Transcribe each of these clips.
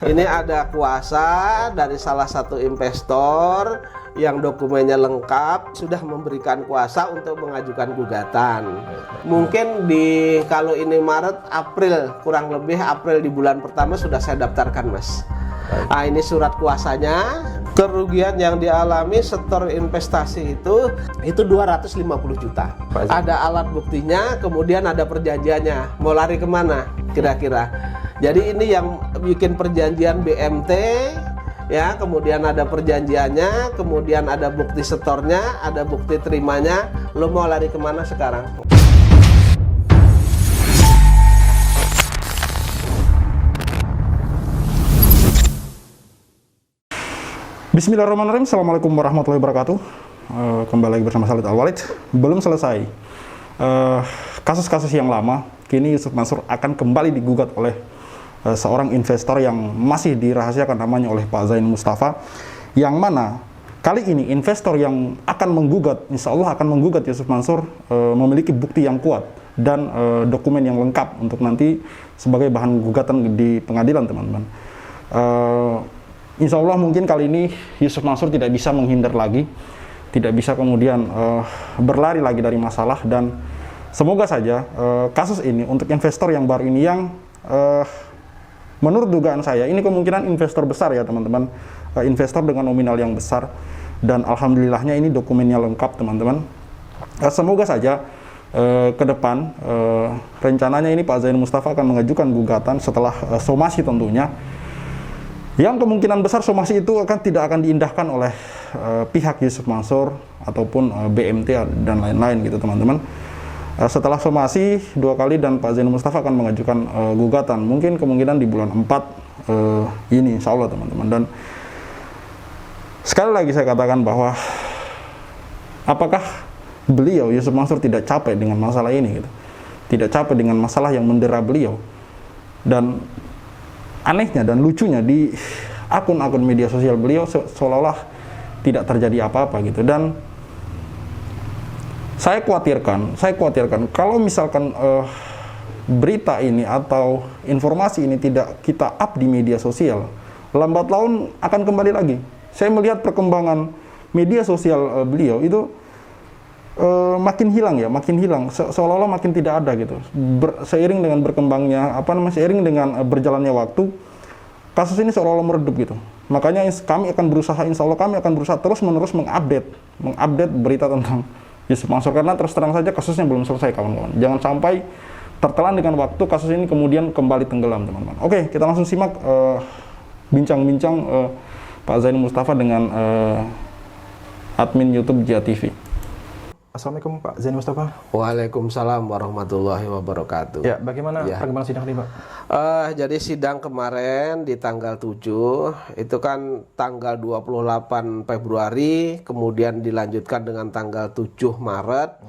Ini ada kuasa dari salah satu investor yang dokumennya lengkap, sudah memberikan kuasa untuk mengajukan gugatan. Mungkin kalau ini Maret, April, kurang lebih April di bulan pertama sudah saya daftarkan, Mas. Nah, ini surat kuasanya. Kerugian yang dialami setor investasi itu 250 juta. Ada alat buktinya, kemudian ada perjanjiannya. Mau lari kemana kira-kira? Jadi ini yang bikin perjanjian BMT, ya, kemudian ada perjanjiannya, kemudian ada bukti setornya, ada bukti terimanya. Lo mau lari kemana sekarang? Bismillahirrahmanirrahim. Assalamualaikum warahmatullahi wabarakatuh. Kembali lagi bersama Khalid Al-Walid. Belum selesai kasus-kasus yang lama, kini Yusuf Mansur akan kembali digugat oleh seorang investor yang masih dirahasiakan namanya oleh Pak Zain Mustafa, yang mana kali ini investor yang akan menggugat, insya Allah akan menggugat Yusuf Mansur, memiliki bukti yang kuat dan dokumen yang lengkap untuk nanti sebagai bahan gugatan di pengadilan, teman-teman. Insya Allah mungkin kali ini Yusuf Mansur tidak bisa menghindar lagi, tidak bisa kemudian berlari lagi dari masalah, dan semoga saja kasus ini untuk investor yang baru ini, yang menurut dugaan saya ini kemungkinan investor besar ya teman-teman, investor dengan nominal yang besar, dan alhamdulillahnya ini dokumennya lengkap, teman-teman. Semoga saja ke depan rencananya ini Pak Zain Mustafa akan mengajukan gugatan setelah somasi tentunya, yang kemungkinan besar somasi itu tidak akan diindahkan oleh pihak Yusuf Mansur ataupun BMT dan lain-lain gitu, teman-teman. Setelah somasi 2 kali dan Pak Zain Mustafa akan mengajukan gugatan, mungkin kemungkinan di bulan 4 ini insya Allah, teman-teman. Dan sekali lagi saya katakan bahwa apakah beliau Yusuf Mansur tidak capek dengan masalah ini gitu, tidak capek dengan masalah yang mendera beliau. Dan anehnya dan lucunya di akun-akun media sosial beliau seolah-olah tidak terjadi apa-apa gitu. Dan saya khawatirkan kalau misalkan berita ini atau informasi ini tidak kita up di media sosial, lambat laun akan kembali lagi. Saya melihat perkembangan media sosial beliau itu makin hilang, seolah-olah makin tidak ada gitu. Seiring dengan berkembangnya seiring dengan berjalannya waktu, kasus ini seolah-olah meredup gitu. Makanya kami akan berusaha, insya Allah kami akan berusaha terus-menerus mengupdate berita tentang Yusuf Mansur, karena terus terang saja kasusnya belum selesai, kawan-kawan. Jangan sampai tertelan dengan waktu kasus ini kemudian kembali tenggelam, teman-teman. Oke, kita langsung simak bincang-bincang Pak Zain Mustafa dengan admin YouTube Jia TV. Assalamualaikum Pak Zain Mustafa. Waalaikumsalam warahmatullahi wabarakatuh. Ya, bagaimana perkembangan sidang ini, Pak? Jadi sidang kemarin di tanggal 7, itu kan tanggal 28 Februari, kemudian dilanjutkan dengan tanggal 7 Maret,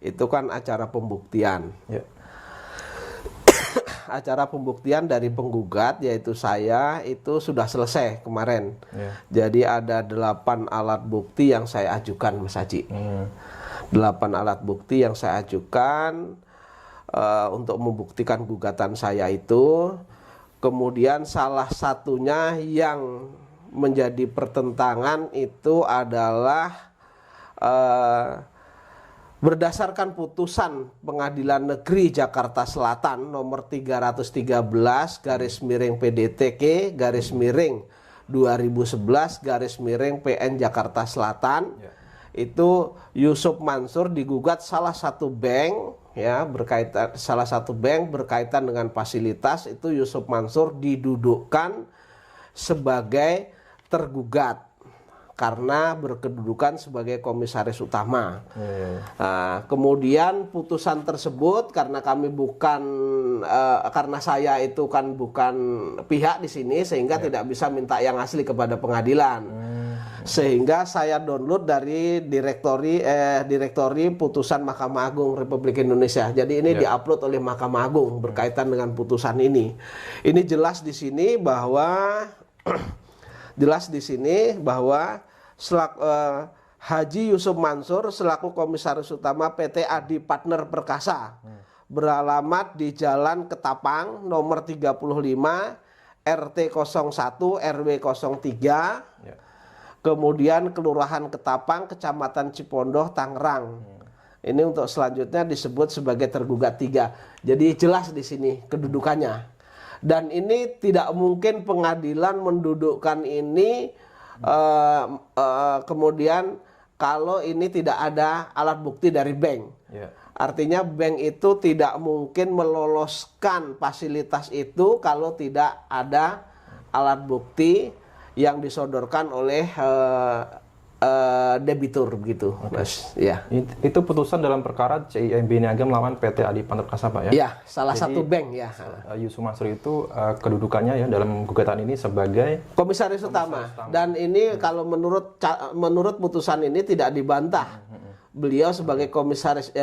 itu kan acara pembuktian. Acara pembuktian dari penggugat, yaitu saya, itu sudah selesai kemarin. Jadi ada 8 alat bukti yang saya ajukan, Mas Haji. 8 alat bukti yang saya ajukan untuk membuktikan gugatan saya itu. Kemudian salah satunya yang menjadi pertentangan itu adalah berdasarkan putusan Pengadilan Negeri Jakarta Selatan nomor 313 /PDTK /2011 PN Jakarta Selatan. Itu Yusuf Mansur digugat salah satu bank berkaitan dengan fasilitas. Itu Yusuf Mansur didudukkan sebagai tergugat karena berkedudukan sebagai komisaris utama. Nah, kemudian putusan tersebut, karena karena saya itu kan bukan pihak di sini, sehingga tidak bisa minta yang asli kepada pengadilan. Sehingga saya download dari direktori putusan Mahkamah Agung Republik Indonesia. Jadi ini diupload oleh Mahkamah Agung berkaitan dengan putusan ini. Ini jelas di sini bahwa Haji Yusuf Mansur selaku komisaris utama PT Adi Partner Perkasa beralamat di Jalan Ketapang nomor 35 RT 01 RW 03, Ya. kemudian Kelurahan Ketapang, Kecamatan Cipondoh, Tangerang. Ini untuk selanjutnya disebut sebagai tergugat 3. Jadi jelas di sini kedudukannya. Dan ini tidak mungkin pengadilan mendudukkan ini kemudian kalau ini tidak ada alat bukti dari bank. Ya. Artinya bank itu tidak mungkin meloloskan fasilitas itu kalau tidak ada alat bukti yang disodorkan oleh debitur begitu, Mas. Ya. Itu putusan dalam perkara CIMB Niaga melawan PT Adi Partner Perkasa, Pak ya? Ya, salah satu bank ya. Yusuf Mansur itu kedudukannya ya dalam gugatan ini sebagai Komisaris utama. Dan ini kalau menurut putusan ini tidak dibantah. Beliau sebagai komisaris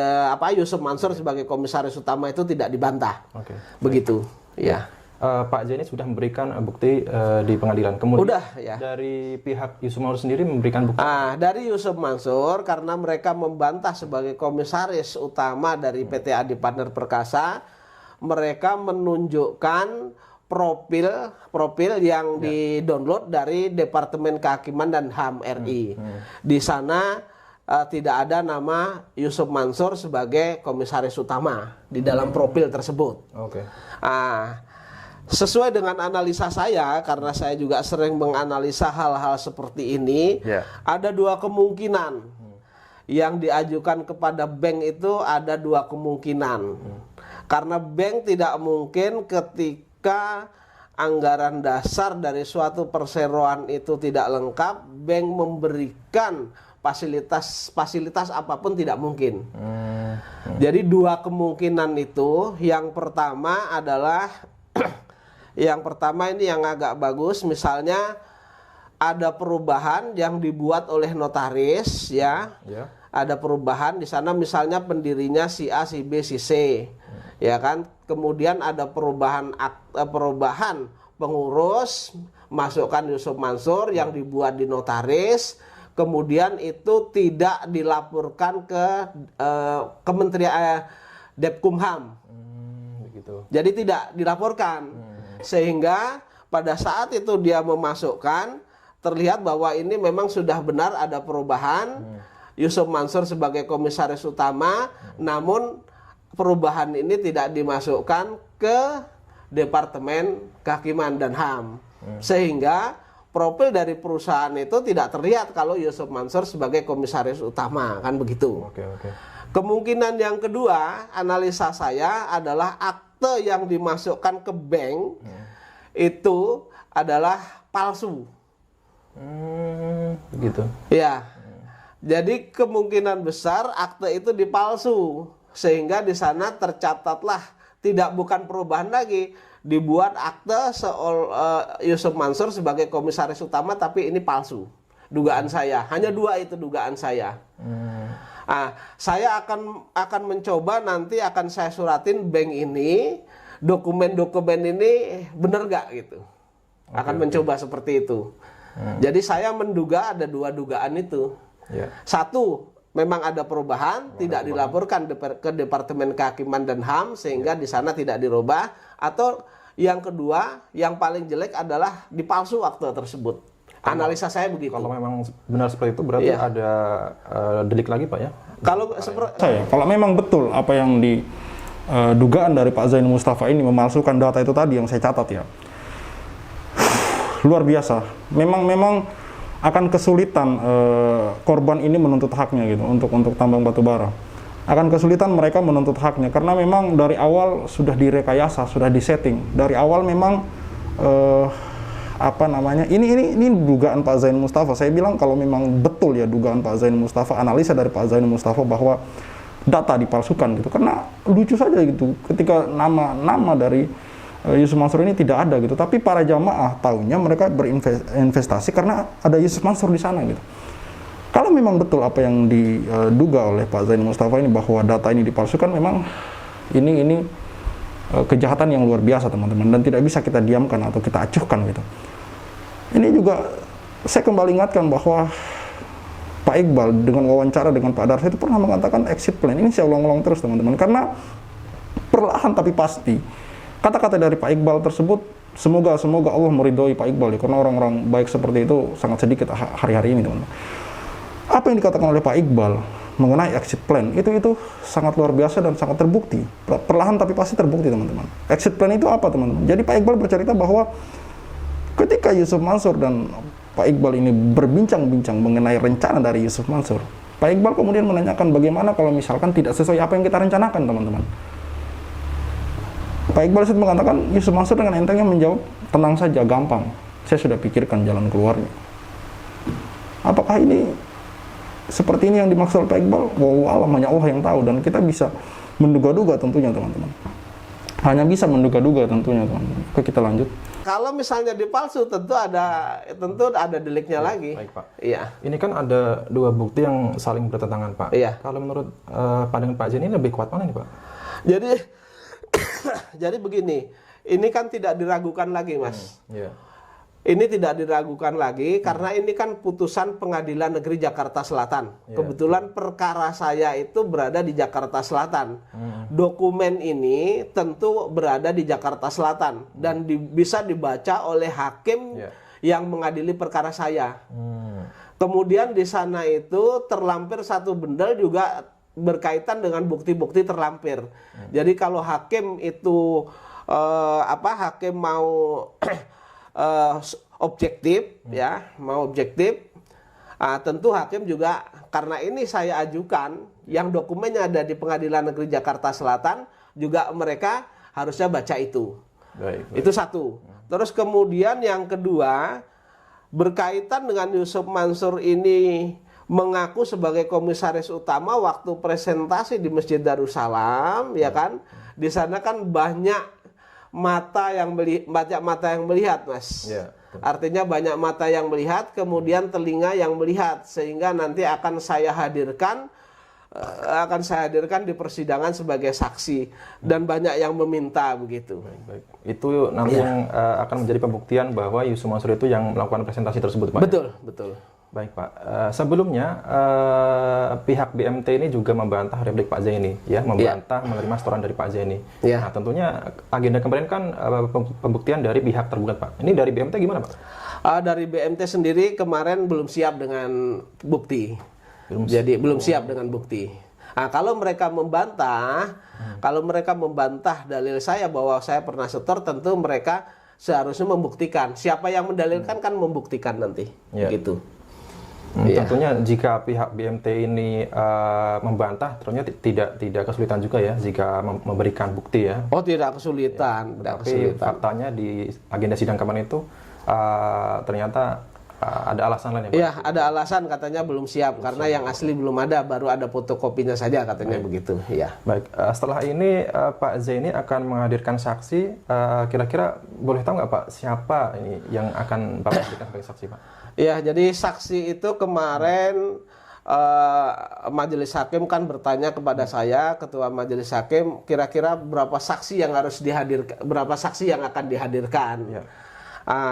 Yusuf Mansur sebagai komisaris utama itu tidak dibantah. Oke. Begitu. Ya. Pak Zaini sudah memberikan bukti di pengadilan. Kemudian Udah, ya. dari pihak Yusuf Mansur sendiri memberikan bukti. Dari Yusuf Mansur karena mereka membantah sebagai komisaris utama dari PT Adi Partner Perkasa, mereka menunjukkan profil yang di-download dari Departemen Kehakiman dan HAM RI. Di sana tidak ada nama Yusuf Mansur sebagai komisaris utama di dalam profil tersebut. Oke. Sesuai dengan analisa saya, karena saya juga sering menganalisa hal-hal seperti ini, ada dua kemungkinan yang diajukan kepada bank itu ada dua kemungkinan. Karena bank tidak mungkin ketika anggaran dasar dari suatu perseroan itu tidak lengkap, bank memberikan fasilitas apapun tidak mungkin. Jadi dua kemungkinan itu, yang pertama adalah yang pertama ini yang agak bagus, misalnya ada perubahan yang dibuat oleh notaris ya. Ada perubahan di sana, misalnya pendirinya si A, si B, si C. Ya kan? Kemudian ada perubahan pengurus, masukkan Yusuf Mansur yang dibuat di notaris. Kemudian itu tidak dilaporkan ke Kementerian Depkumham. Begitu. Jadi tidak dilaporkan. Sehingga pada saat itu dia memasukkan, terlihat bahwa ini memang sudah benar ada perubahan. Yusuf Mansur sebagai komisaris utama, namun perubahan ini tidak dimasukkan ke Departemen Kehakiman dan HAM. Sehingga profil dari perusahaan itu tidak terlihat kalau Yusuf Mansur sebagai komisaris utama, kan begitu. Oke. Kemungkinan yang kedua, analisa saya adalah akte yang dimasukkan ke bank itu adalah palsu. Begitu. Ya. Jadi kemungkinan besar akte itu dipalsu, sehingga di sana tercatatlah bukan perubahan lagi, dibuat akte Yusuf Mansur sebagai komisaris utama, tapi ini palsu. Dugaan saya hanya dua, itu dugaan saya. Saya akan mencoba, nanti akan saya suratin bank ini, dokumen-dokumen ini benar nggak gitu. Akan mencoba seperti itu. Jadi saya menduga ada dua dugaan itu. Satu, memang ada perubahan, tidak dilaporkan ke Departemen Kehakiman dan HAM, sehingga di sana tidak dirubah. Atau yang kedua, yang paling jelek adalah dipalsu akte tersebut. Analisa saya begitu. Kalau memang benar seperti itu, berarti ada delik lagi, Pak ya? Kalau memang betul apa yang dugaan dari Pak Zaini Mustafa ini memalsukan data itu tadi yang saya catat ya, luar biasa. Memang akan kesulitan korban ini menuntut haknya gitu untuk tambang batubara. Akan kesulitan mereka menuntut haknya karena memang dari awal sudah direkayasa, sudah disetting. Dari awal memang ini dugaan Pak Zaini Mustafa. Saya bilang kalau memang betul ya dugaan Pak Zaini Mustafa, analisa dari Pak Zaini Mustafa bahwa data dipalsukan gitu. Karena lucu saja gitu ketika nama dari Yusuf Mansur ini tidak ada gitu, tapi para jamaah tahunya mereka berinvestasi karena ada Yusuf Mansur di sana gitu. Kalau memang betul apa yang diduga oleh Pak Zaini Mustafa ini bahwa data ini dipalsukan, memang ini kejahatan yang luar biasa teman-teman, dan tidak bisa kita diamkan atau kita acuhkan gitu. Ini juga saya kembali ingatkan bahwa Pak Iqbal dengan wawancara dengan Pak Darsa itu pernah mengatakan exit plan. Ini saya ulang-ulang terus teman-teman, karena perlahan tapi pasti kata-kata dari Pak Iqbal tersebut Semoga Allah meridhoi Pak Iqbal ya, karena orang-orang baik seperti itu sangat sedikit hari-hari ini, teman-teman. Apa yang dikatakan oleh Pak Iqbal mengenai exit plan itu sangat luar biasa dan sangat terbukti. Perlahan tapi pasti terbukti, teman-teman. Exit plan itu apa, teman-teman? Jadi Pak Iqbal bercerita bahwa ketika Yusuf Mansur dan Pak Iqbal ini berbincang-bincang mengenai rencana dari Yusuf Mansur, Pak Iqbal kemudian menanyakan bagaimana kalau misalkan tidak sesuai apa yang kita rencanakan, teman-teman. Pak Iqbal itu mengatakan, Yusuf Mansur dengan entengnya menjawab, tenang saja, gampang. Saya sudah pikirkan jalan keluarnya. Apakah ini seperti ini yang dimaksud oleh Pak Iqbal? Wallahu alam, hanya Allah yang tahu, dan kita bisa menduga-duga tentunya, teman-teman. Hanya bisa menduga-duga tentunya, teman-teman. Oke, kita lanjut. Kalau misalnya dipalsu tentu ada deliknya lagi. Baik, Pak. Iya. Ini kan ada dua bukti yang saling bertentangan, Pak. Iya. Kalau menurut pandangan Pak Zaini lebih kuat mana nih, Pak? Jadi jadi begini, ini kan tidak diragukan lagi, Mas. Iya. Ini tidak diragukan lagi karena ini kan putusan Pengadilan Negeri Jakarta Selatan. Kebetulan perkara saya itu berada di Jakarta Selatan. Dokumen ini tentu berada di Jakarta Selatan dan bisa dibaca oleh hakim yang mengadili perkara saya. Kemudian di sana itu terlampir satu bendel juga berkaitan dengan bukti-bukti terlampir. Jadi kalau hakim itu hakim mau objektif, ya, mau objektif, tentu hakim juga, karena ini saya ajukan yang dokumennya ada di Pengadilan Negeri Jakarta Selatan, juga mereka harusnya baca itu. Baik. Itu satu. Terus kemudian yang kedua, berkaitan dengan Yusuf Mansur ini mengaku sebagai komisaris utama waktu presentasi di Masjid Darussalam, ya kan? Di sana kan banyak mata yang melihat, Mas. Ya, artinya banyak mata yang melihat, kemudian telinga yang melihat, sehingga nanti akan saya hadirkan di persidangan sebagai saksi, dan banyak yang meminta begitu. Baik. Itu nanti yang akan menjadi pembuktian bahwa Yusuf Mansur itu yang melakukan presentasi tersebut, Pak. Betul. Baik, Pak. Sebelumnya pihak BMT ini juga membantah replik Pak Zaini, ya, membantah menerima setoran dari Pak Zaini. Nah, tentunya agenda kemarin kan pembuktian dari pihak tergugat, Pak. Ini dari BMT gimana, Pak? Dari BMT sendiri kemarin belum siap dengan bukti. Belum siap dengan bukti. Nah, kalau mereka membantah dalil saya bahwa saya pernah setor, tentu mereka seharusnya membuktikan. Siapa yang mendalilkan kan membuktikan nanti, gitu. Tentunya jika pihak BMT ini membantah, tentunya tidak kesulitan juga ya jika memberikan bukti ya. Oh, tidak kesulitan. Tapi faktanya di agenda sidang kemarin itu ternyata ada alasan lain ya, Pak? Iya, ada alasan, katanya belum siap karena yang asli belum ada, baru ada fotokopinya saja katanya. Begitu. Ya. Baik, setelah ini Pak Zaini akan menghadirkan saksi. Kira-kira boleh tahu nggak, Pak, siapa ini yang akan Bapak hadirkan sebagai saksi, Pak? Iya, jadi saksi itu kemarin majelis hakim kan bertanya kepada saya, ketua majelis hakim, kira-kira berapa saksi yang harus dihadirkan, berapa saksi yang akan dihadirkan.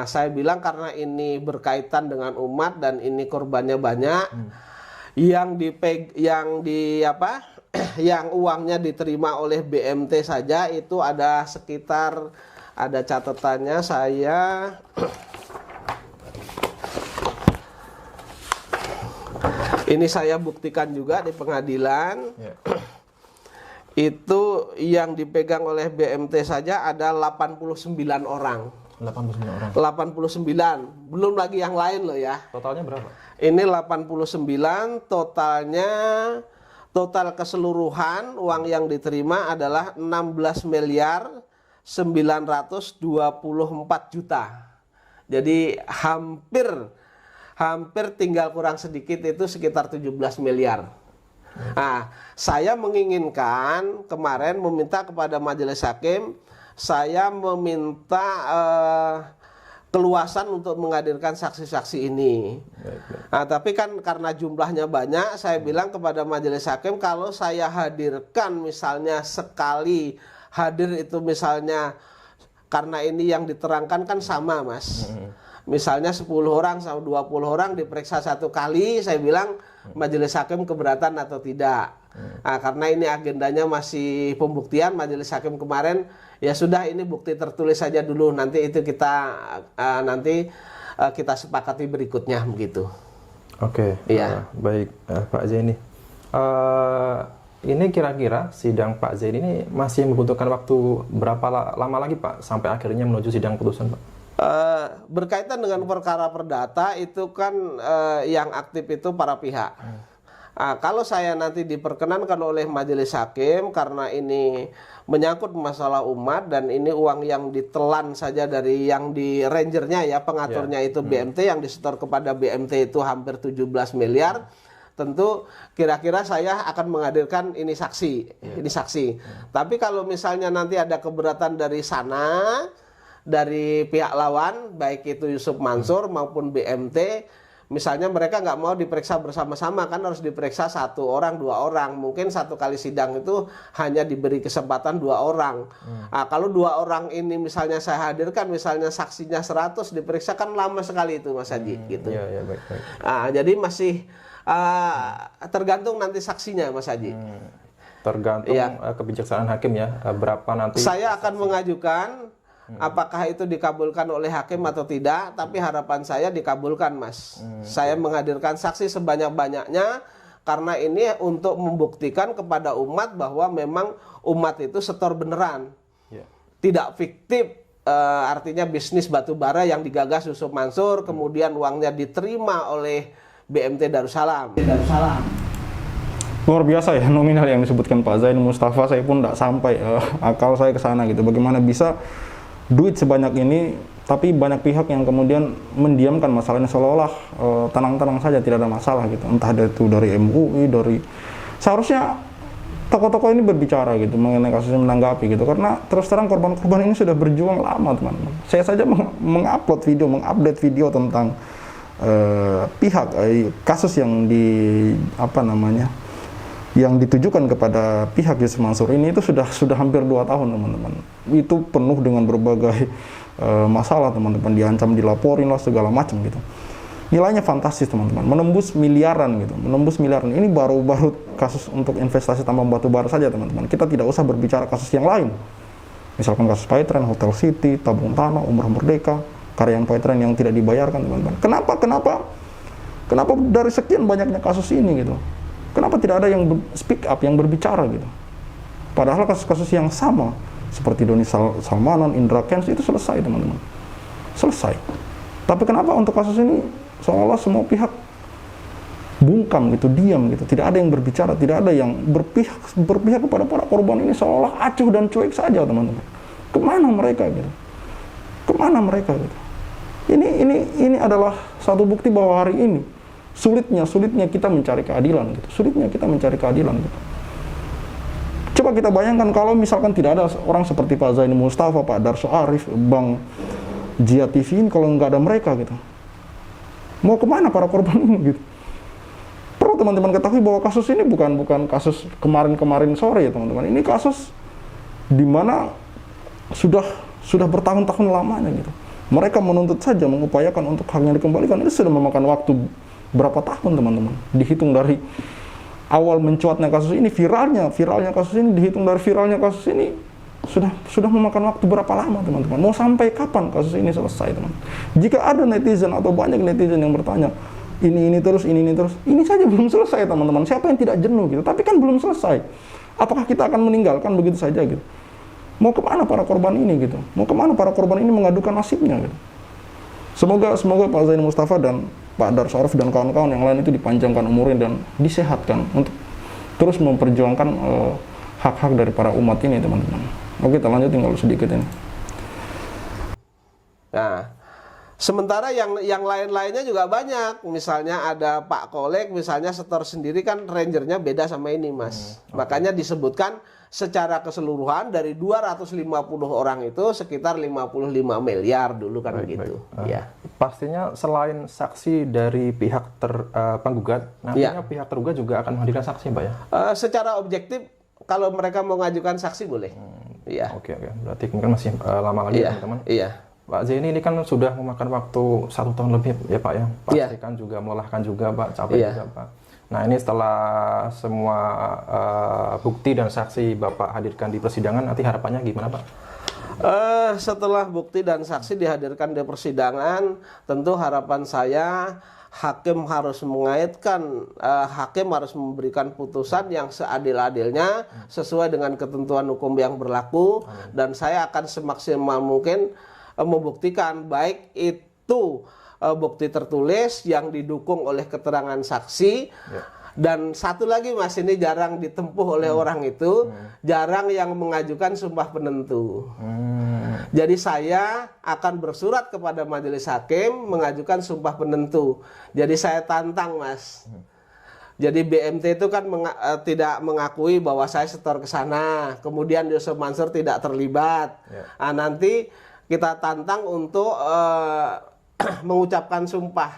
Saya bilang karena ini berkaitan dengan umat dan ini korbannya banyak, yang uangnya diterima oleh BMT saja itu ada sekitar, ada catatannya saya. Ini saya buktikan juga di pengadilan. Itu yang dipegang oleh BMT saja ada 89 orang. 89 orang. 89, belum lagi yang lain loh ya. Totalnya berapa? Ini 89, total keseluruhan uang yang diterima adalah 16 miliar 924 juta. Jadi hampir tinggal kurang sedikit itu sekitar 17 miliar. Nah, saya menginginkan kemarin meminta kepada majelis hakim, saya meminta keluasan untuk menghadirkan saksi-saksi ini. Nah, tapi kan karena jumlahnya banyak, saya bilang kepada majelis hakim, kalau saya hadirkan misalnya sekali hadir itu misalnya, karena ini yang diterangkan kan sama, Mas. Misalnya 10 orang sama 20 orang diperiksa satu kali, saya bilang majelis hakim keberatan atau tidak. Nah, karena ini agendanya masih pembuktian, majelis hakim kemarin ya sudah, ini bukti tertulis saja dulu, nanti itu kita sepakati berikutnya begitu. Oke, Iya. baik Pak Zaini. Ini kira-kira sidang Pak Zaini ini masih membutuhkan waktu berapa lama lagi Pak sampai akhirnya menuju sidang putusan Pak? Berkaitan dengan perkara perdata itu kan yang aktif itu para pihak. Kalau saya nanti diperkenankan oleh majelis hakim karena ini menyangkut masalah umat dan ini uang yang ditelan saja dari yang di rangernya ya, pengaturnya itu BMT, yang disetor kepada BMT itu hampir 17 miliar. Tentu kira-kira saya akan menghadirkan ini saksi, ini saksi. Tapi kalau misalnya nanti ada keberatan dari sana, dari pihak lawan, baik itu Yusuf Mansur maupun BMT, misalnya mereka nggak mau diperiksa bersama-sama, kan harus diperiksa 1 orang, 2 orang. Mungkin 1 kali sidang itu hanya diberi kesempatan 2 orang. Nah, kalau 2 orang ini misalnya saya hadirkan, misalnya saksinya 100, diperiksa kan lama sekali itu Mas Haji, gitu. Iya, baik. Nah, jadi masih tergantung nanti saksinya Mas Haji. Tergantung kebijaksanaan hakim ya, berapa nanti. Saya akan mengajukan. Apakah itu dikabulkan oleh hakim atau tidak, tapi harapan saya dikabulkan Mas. Saya menghadirkan saksi sebanyak-banyaknya karena ini untuk membuktikan kepada umat bahwa memang umat itu setor beneran, tidak fiktif. Artinya bisnis batubara yang digagas Yusuf Mansur, kemudian uangnya diterima oleh BMT Darussalam. Luar biasa ya nominal yang disebutkan Pak Zaini Mustafa. Saya pun tidak sampai akal saya ke sana gitu. Bagaimana bisa duit sebanyak ini, tapi banyak pihak yang kemudian mendiamkan masalahnya seolah-olah tenang-tenang saja, tidak ada masalah gitu. Entah itu dari MUI, seharusnya tokoh-tokoh ini berbicara gitu mengenai kasusnya, menanggapi gitu. Karena terus terang korban-korban ini sudah berjuang lama teman-teman. Saya saja mengupdate video tentang pihak kasus yang yang ditujukan kepada pihak Yusuf Mansur ini itu sudah hampir 2 tahun teman-teman. Itu penuh dengan berbagai masalah teman-teman, diancam, dilaporin lah segala macam gitu. Nilainya fantastis teman-teman, menembus miliaran gitu, menembus miliaran. Ini baru kasus untuk investasi tambang batu bara saja teman-teman. Kita tidak usah berbicara kasus yang lain. Misalkan kasus Paytren, Hotel City, tabung tanah, Umrah Merdeka, karyawan Paytren yang tidak dibayarkan teman-teman. Kenapa dari sekian banyaknya kasus ini gitu? Kenapa tidak ada yang speak up, yang berbicara gitu? Padahal kasus-kasus yang sama seperti Doni Salmanan, Indra Kents itu selesai teman-teman, selesai. Tapi kenapa untuk kasus ini seolah-olah semua pihak bungkam gitu, diam gitu, tidak ada yang berbicara, tidak ada yang berpihak kepada para korban ini, seolah acuh dan cuek saja teman-teman. Kemana mereka gitu? Kemana mereka gitu? Ini adalah satu bukti bahwa hari ini sulitnya kita mencari keadilan gitu. Gitu. Coba kita bayangkan kalau misalkan tidak ada orang seperti Pak Zaini Mustafa, Pak Darso Arif, Bang Jia TV ini, kalau nggak ada mereka gitu, mau kemana para korban ini gitu? Perlu teman-teman ketahui bahwa kasus ini bukan kasus kemarin sore ya teman-teman. Ini kasus di mana sudah bertahun-tahun lamanya gitu. Mereka menuntut saja, mengupayakan untuk haknya dikembalikan. Ini sudah memakan waktu berapa tahun teman-teman. Dihitung dari awal mencuatnya kasus ini, viralnya kasus ini, dihitung dari viralnya kasus ini, sudah memakan waktu berapa lama teman-teman. Mau sampai kapan kasus ini selesai teman? Jika ada netizen atau banyak netizen yang bertanya, ini terus, ini saja belum selesai teman-teman. Siapa yang tidak jenuh gitu? Tapi kan belum selesai. Apakah kita akan meninggalkan begitu saja gitu? Mau kemana para korban ini gitu? Mau kemana para korban ini mengadukan nasibnya gitu? Semoga Pak Zaini Mustafa dan Pak Darso Arif dan kawan-kawan yang lain itu dipanjangkan umurnya dan disehatkan untuk terus memperjuangkan hak-hak dari para umat ini teman-teman. Oke, kita lanjut tinggal sedikit ini. Nah, sementara yang lain-lainnya juga banyak. Misalnya ada Pak Kolek, misalnya setor sendiri kan rangernya beda sama ini Mas. Makanya disebutkan secara keseluruhan dari 250 orang itu sekitar 55 miliar dulu kan begitu. Ya. Pastinya selain saksi dari pihak penggugat, nantinya pihak tergugat juga akan menghadirkan saksi Pak ya? Secara objektif kalau mereka mau mengajukan saksi boleh. Iya. Oke. Berarti mungkin masih lama lagi teman-teman. Iya. Pak Zaini ini kan sudah memakan waktu 1 tahun lebih ya Pak ya. Pastikan juga melelahkan juga Pak, capek juga Pak. Nah, ini setelah semua bukti dan saksi Bapak hadirkan di persidangan, nanti harapannya gimana, Pak? Setelah bukti dan saksi dihadirkan di persidangan, tentu harapan saya hakim harus mengaitkan, hakim harus memberikan putusan yang seadil-adilnya sesuai dengan ketentuan hukum yang berlaku. Dan saya akan semaksimal mungkin membuktikan baik itu bukti tertulis yang didukung oleh keterangan saksi. Dan satu lagi Mas, ini jarang ditempuh oleh orang itu, jarang yang mengajukan sumpah penentu. Jadi saya akan bersurat kepada majelis hakim mengajukan sumpah penentu. Jadi saya tantang Mas. Jadi BMT itu kan tidak mengakui bahwa saya setor ke sana, kemudian Yusuf Mansur tidak terlibat. Nah, nanti kita tantang untuk mengucapkan sumpah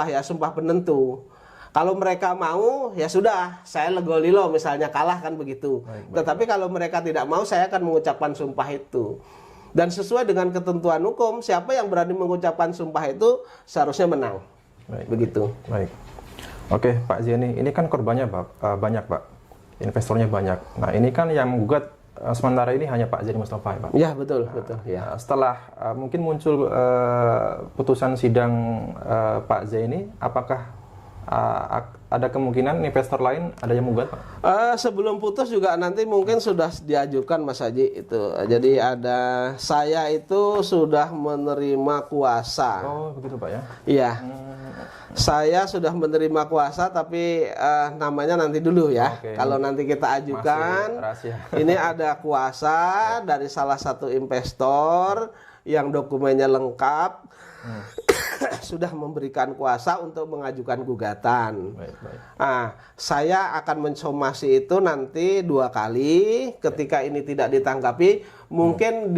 ya, sumpah penentu. Kalau mereka mau, ya sudah, saya legolilo misalnya, kalah kan begitu. Tetapi kalau mereka tidak mau, saya akan mengucapkan sumpah itu. Dan sesuai dengan ketentuan hukum, siapa yang berani mengucapkan sumpah itu seharusnya menang. Begitu. Baik. Oke, Pak Zaini, ini kan korbannya banyak, Pak. Investornya banyak. Nah, ini kan yang menggugat sementara ini hanya Pak Zaini Mustafa, ya, Pak? Ya, betul, betul. Ya. Setelah mungkin muncul putusan sidang Pak Zaini, apakah ada kemungkinan investor lain ada yang menggugat, Pak? Sebelum putus juga nanti mungkin sudah diajukan Mas Haji itu. Jadi saya itu sudah menerima kuasa. Oh, begitu Pak ya? Iya. Saya sudah menerima kuasa, tapi namanya nanti dulu ya. Kalau nanti kita ajukan, ini ada kuasa dari salah satu investor yang dokumennya lengkap. Sudah memberikan kuasa untuk mengajukan gugatan. Nah, saya akan mensomasi itu nanti 2 kali. Ketika ini tidak ditanggapi, mungkin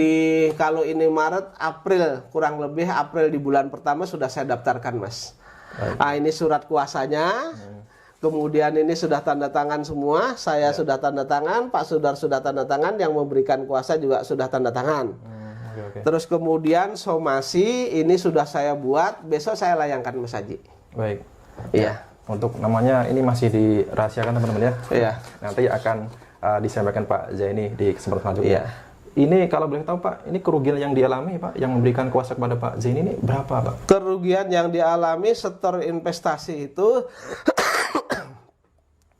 kalau ini Maret, April, kurang lebih April di bulan pertama sudah saya daftarkan, Mas. Nah, ini surat kuasanya. Kemudian ini sudah tanda tangan semua. Saya sudah tanda tangan, Pak Sudar sudah tanda tangan, yang memberikan kuasa juga sudah tanda tangan. Terus kemudian somasi ini sudah saya buat, besok saya layangkan Mas Haji. Baik. Iya. Untuk namanya ini masih dirahasiakan teman-teman ya. Iya. Nanti akan disampaikan Pak Zaini di kesempatan selanjutnya. Iya. Ini kalau boleh tahu Pak, ini kerugian yang dialami Pak, yang memberikan kuasa kepada Pak Zaini ini berapa Pak? Kerugian yang dialami setor investasi itu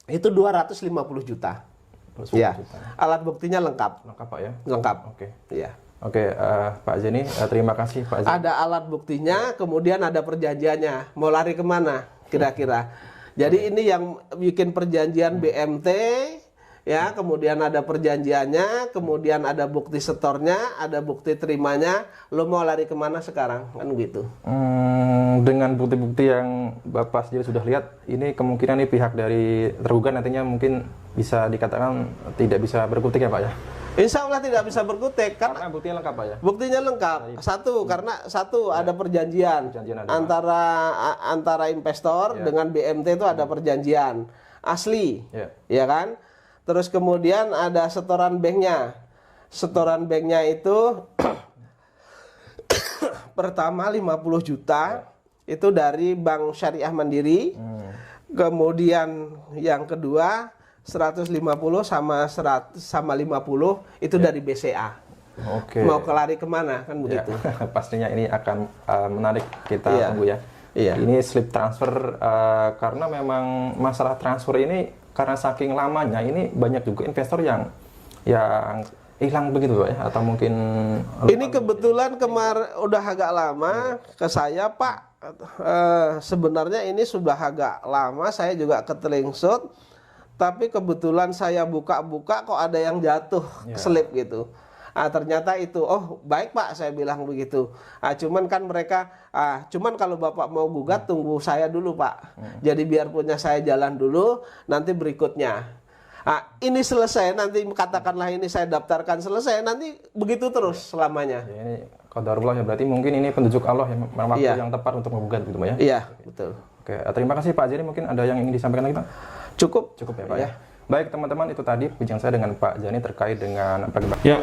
itu 250 juta. 250 Ya. juta. Alat buktinya lengkap. Lengkap Pak ya? Lengkap. Oke. Iya. Oke, Pak Zaini, terima kasih Pak Zaini. Ada alat buktinya, kemudian ada perjanjiannya. Mau lari kemana kira-kira? Jadi ini yang bikin perjanjian BMT, ya, kemudian ada perjanjiannya, kemudian ada bukti setornya, ada bukti terimanya. Lo mau lari kemana sekarang? Kan gitu. Dengan bukti-bukti yang Bapak sendiri sudah lihat, ini kemungkinan nih pihak dari tergugat nantinya mungkin bisa dikatakan tidak bisa berkutik ya Pak ya? Insya Allah tidak bisa berkutik karena buktinya lengkap Pak ya? Buktinya lengkap. Karena ada perjanjian antara investor dengan BMT itu ada perjanjian asli, ya kan? Terus kemudian ada setoran banknya. Setoran banknya itu pertama 50 juta itu dari Bank Syariah Mandiri. Kemudian yang kedua 150 sama 50 itu dari BCA. Oke. Mau kelari kemana kan begitu. Pastinya ini akan menarik kita tunggu ya. Iya. Ini slip transfer karena memang masalah transfer ini karena saking lamanya ini banyak juga investor yang hilang begitu Pak ya, atau mungkin ini kebetulan kemarin udah agak lama ke saya Pak. Sebenarnya ini sudah agak lama, saya juga ketelingsut. Tapi kebetulan saya buka-buka kok ada yang jatuh slip gitu. Ternyata itu, oh baik Pak, saya bilang begitu. Cuman kan mereka, cuman kalau Bapak mau gugat tunggu saya dulu Pak. Jadi biar punya saya jalan dulu, nanti berikutnya. Ini selesai, nanti katakanlah ini saya daftarkan selesai, nanti begitu terus selamanya. Ya, ini qadarullah ya, berarti mungkin ini penunjuk Allah yang waktu yang tepat untuk menggugat gitu Pak ya? Iya, betul. Oke, terima kasih Pak. Jadi mungkin ada yang ingin disampaikan lagi Pak? Cukup ya Pak ya. Baik teman-teman, itu tadi perbincangan saya dengan Pak Zaini terkait dengan ya,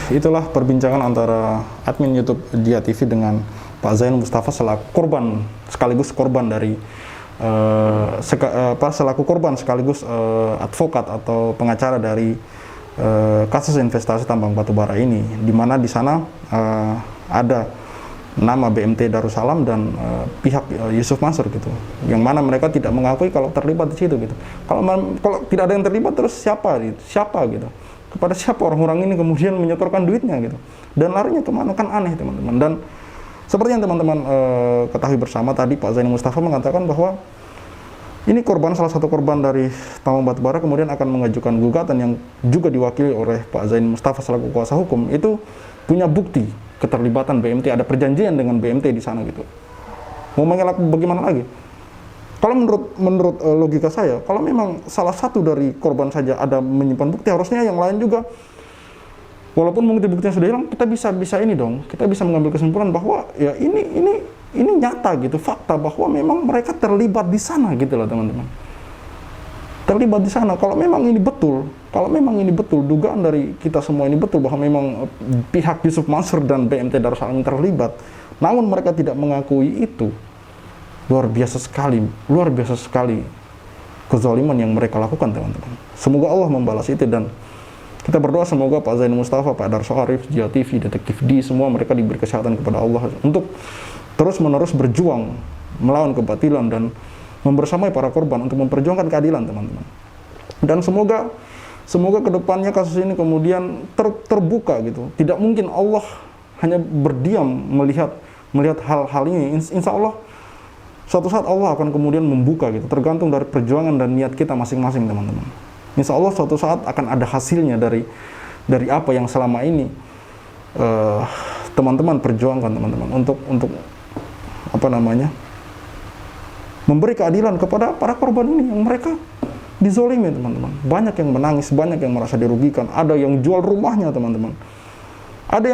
itulah perbincangan antara admin YouTube Dia TV dengan Pak Zaini Mustafa selaku korban sekaligus korban dari selaku korban sekaligus advokat atau pengacara dari kasus investasi tambang batubara ini, di mana di sana ada nama BMT Darussalam dan pihak Yusuf Mansur gitu, yang mana mereka tidak mengakui kalau terlibat di situ gitu. Kalau tidak ada yang terlibat, terus siapa gitu? Kepada siapa orang-orang ini kemudian menyetorkan duitnya gitu? Dan larinya kemana? Kan aneh teman-teman. Dan seperti yang teman-teman ketahui bersama tadi, Pak Zaini Mustafa mengatakan bahwa ini salah satu korban dari tambang batubara kemudian akan mengajukan gugatan yang juga diwakili oleh Pak Zaini Mustafa selaku kuasa hukum, itu punya bukti keterlibatan BMT, ada perjanjian dengan BMT di sana gitu. Mau mengelak bagaimana lagi? Kalau menurut logika saya, kalau memang salah satu dari korban saja ada menyimpan bukti, harusnya yang lain juga, walaupun bukti-buktinya sudah hilang, kita bisa ini dong, kita bisa mengambil kesimpulan bahwa ya ini nyata gitu, fakta bahwa memang mereka terlibat di sana gitu loh teman-teman. Terlibat di sana. Kalau memang ini betul, dugaan dari kita semua ini betul bahwa memang pihak Yusuf Mansur dan BMT Darussalam terlibat, namun mereka tidak mengakui itu, luar biasa sekali kezaliman yang mereka lakukan teman-teman. Semoga Allah membalas itu, dan kita berdoa semoga Pak Zaini Mustafa, Pak Darso Arif, Jia TV, Detektif D, semua mereka diberi kesehatan kepada Allah untuk terus-menerus berjuang melawan kebatilan dan membersamai para korban untuk memperjuangkan keadilan teman-teman. Dan semoga kedepannya kasus ini kemudian terbuka gitu. Tidak mungkin Allah hanya berdiam melihat hal-hal ini. Insya Allah suatu saat Allah akan kemudian membuka gitu. Tergantung dari perjuangan dan niat kita masing-masing teman-teman. Insya Allah suatu saat akan ada hasilnya dari apa yang selama ini teman-teman perjuangkan teman-teman untuk memberi keadilan kepada para korban ini yang mereka dizolimi teman-teman. Banyak yang menangis, banyak yang merasa dirugikan, ada yang jual rumahnya teman-teman. Ada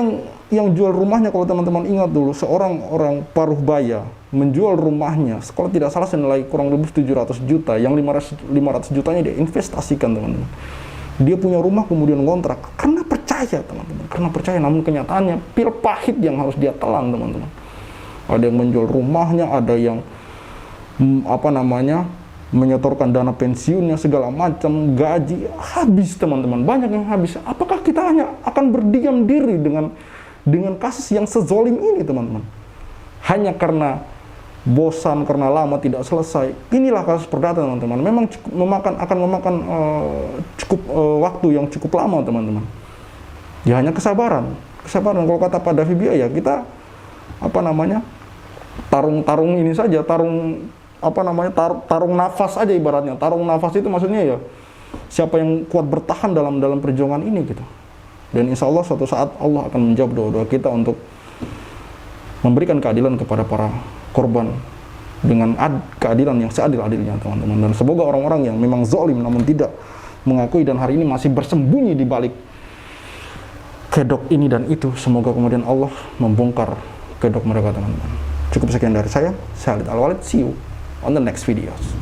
yang jual rumahnya, kalau teman-teman ingat dulu, seorang orang paruh baya menjual rumahnya, kalau tidak salah senilai kurang lebih 700 juta, yang 500 jutanya dia investasikan teman-teman. Dia punya rumah kemudian ngontrak, karena percaya teman-teman, namun kenyataannya pil pahit yang harus dia telan teman-teman. Ada yang menjual rumahnya, ada yang menyetorkan dana pensiunnya, segala macam, gaji habis teman-teman, banyak yang habis. Apakah kita hanya akan berdiam diri dengan kasus yang sezolim ini teman-teman? Hanya karena bosan, karena lama tidak selesai. Inilah kasus perdata teman-teman. Memang akan memakan waktu yang cukup lama teman-teman. Ya hanya kesabaran. Kalau kata Pak Davi Biaya, kita tarung ini saja, tarung nafas aja ibaratnya. Tarung nafas itu maksudnya ya siapa yang kuat bertahan dalam perjuangan ini gitu. Dan insya Allah suatu saat Allah akan menjawab doa-doa kita untuk memberikan keadilan kepada para korban dengan keadilan yang seadil-adilnya teman-teman. Dan semoga orang-orang yang memang zalim namun tidak mengakui dan hari ini masih bersembunyi di balik kedok ini dan itu, semoga kemudian Allah membongkar kedok mereka teman-teman. Cukup sekian dari saya Khalid Al-Walid, see you on the next videos.